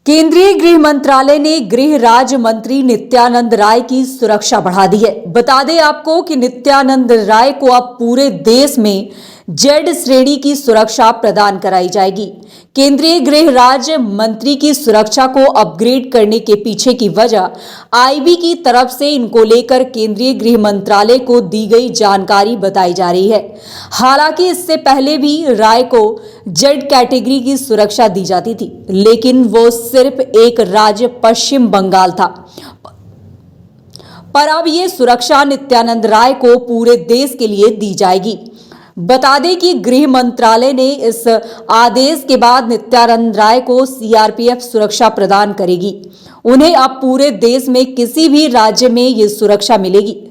केंद्रीय गृह मंत्रालय ने गृह राज्य मंत्री नित्यानंद राय की सुरक्षा बढ़ा दी है। बता दें आपको कि नित्यानंद राय को अब पूरे देश में जेड श्रेणी की सुरक्षा प्रदान कराई जाएगी। केंद्रीय गृह राज्य मंत्री की सुरक्षा को अपग्रेड करने के पीछे की वजह आईबी की तरफ से इनको लेकर केंद्रीय गृह मंत्रालय को दी गई जानकारी बताई जा रही है। हालांकि इससे पहले भी राय को जेड कैटेगरी की सुरक्षा दी जाती थी, लेकिन वो सिर्फ एक राज्य पश्चिम बंगाल था। पर अब ये सुरक्षा नित्यानंद राय को पूरे देश के लिए दी जाएगी। बता दें कि गृह मंत्रालय ने इस आदेश के बाद नित्यानंद राय को सीआरपीएफ सुरक्षा प्रदान करेगी। उन्हें अब पूरे देश में किसी भी राज्य में ये सुरक्षा मिलेगी।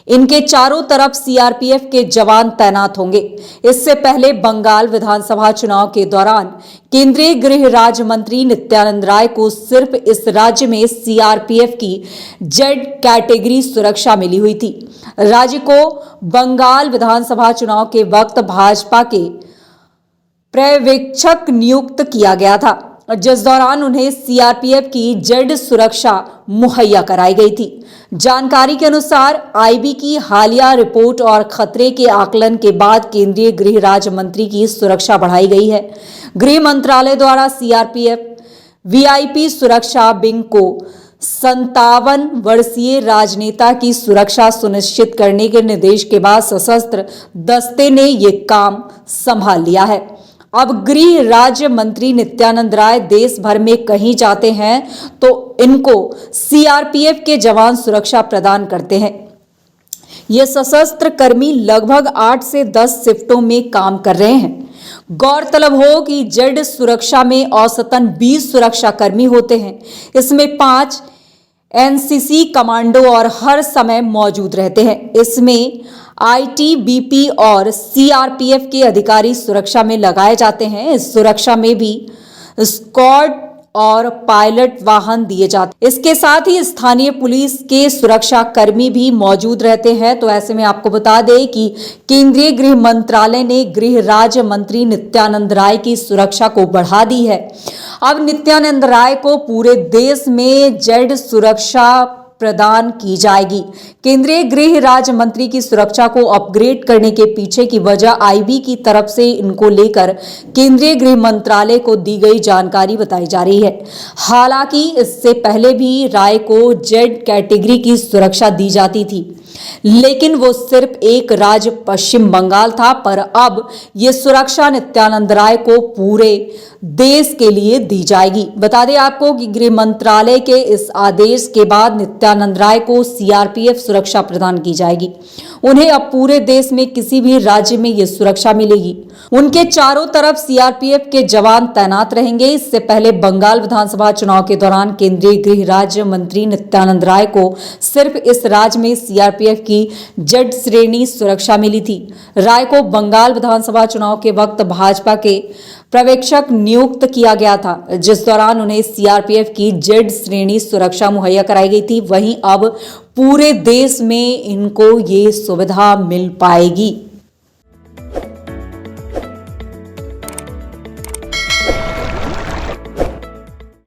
इनके चारों तरफ सीआरपीएफ के जवान तैनात होंगे। इससे पहले बंगाल विधानसभा चुनाव के दौरान केंद्रीय गृह राज्य मंत्री नित्यानंद राय को सिर्फ इस राज्य में सीआरपीएफ की जेड कैटेगरी सुरक्षा मिली हुई थी। राज्य को बंगाल विधानसभा चुनाव के वक्त भाजपा के पर्यवेक्षक नियुक्त किया गया था, जिस दौरान उन्हें सीआरपीएफ की जेड सुरक्षा मुहैया कराई गई थी। जानकारी के अनुसार आईबी की हालिया रिपोर्ट और खतरे के आकलन के बाद केंद्रीय गृह राज्य मंत्री की सुरक्षा बढ़ाई गई है। गृह मंत्रालय द्वारा सीआरपीएफ वीआईपी सुरक्षा विंग को 57 वर्षीय राजनेता की सुरक्षा सुनिश्चित करने के निर्देश के बाद सशस्त्र दस्ते ने ये काम संभाल लिया है। अब गृह राज्य मंत्री नित्यानंद राय देश भर में कहीं जाते हैं तो इनको सीआरपीएफ के जवान सुरक्षा प्रदान करते हैं। ये सशस्त्र कर्मी लगभग 8 से 10 शिफ्टों में काम कर रहे हैं। गौरतलब हो कि जेड सुरक्षा में औसतन 20 सुरक्षा कर्मी होते हैं। इसमें 5 एनसीसी कमांडो और हर समय मौजूद रहते हैं। इसमें आईटीबीपी और सीआरपीएफ के अधिकारी सुरक्षा में लगाए जाते हैं। इस सुरक्षा में भी स्क्वाड और पायलट वाहन दिए जाते हैं। इसके साथ ही स्थानीय पुलिस के सुरक्षा कर्मी भी मौजूद रहते हैं। तो ऐसे में आपको बता दें कि केंद्रीय गृह मंत्रालय ने गृह राज्य मंत्री नित्यानंद राय की सुरक्षा को बढ़ा दी है। अब नित्यानंद राय को पूरे देश में जेड सुरक्षा प्रदान की जाएगी। केंद्रीय गृह राज्य मंत्री की सुरक्षा को अपग्रेड करने के पीछे की वजह आईबी की तरफ से इनको लेकर केंद्रीय गृह मंत्रालय को दी गई जानकारी बताई जा रही है। हालांकि इससे पहले भी राय को जेड कैटेगरी की सुरक्षा दी जाती थी, लेकिन वो सिर्फ एक राज्य पश्चिम बंगाल था। पर अब ये सुरक्षा नित्यानंद राय को पूरे देश के लिए दी जाएगी। बता दें आपको कि गृह मंत्रालय के इस आदेश के बाद नित्यानंद राय को सीआरपीएफ सुरक्षा प्रदान की जाएगी। उन्हें अब पूरे देश में किसी भी राज्य में ये सुरक्षा मिलेगी। उनके चारों तरफ सीआरपीएफ के जवान तैनात रहेंगे। इससे पहले बंगाल विधानसभा चुनाव के दौरान केंद्रीय गृह राज्य मंत्री नित्यानंद राय को सिर्फ इस राज्य में सीआरपीएफ की जेड श्रेणी सुरक्षा मिली थी। राय को बंगाल विधानसभा चुनाव के वक्त भाजपा के पर्यवेक्षक नियुक्त किया गया था, जिस दौरान उन्हें सीआरपीएफ की जेड श्रेणी सुरक्षा मुहैया कराई गई थी। वहीं अब पूरे देश में इनको ये सुविधा मिल पाएगी।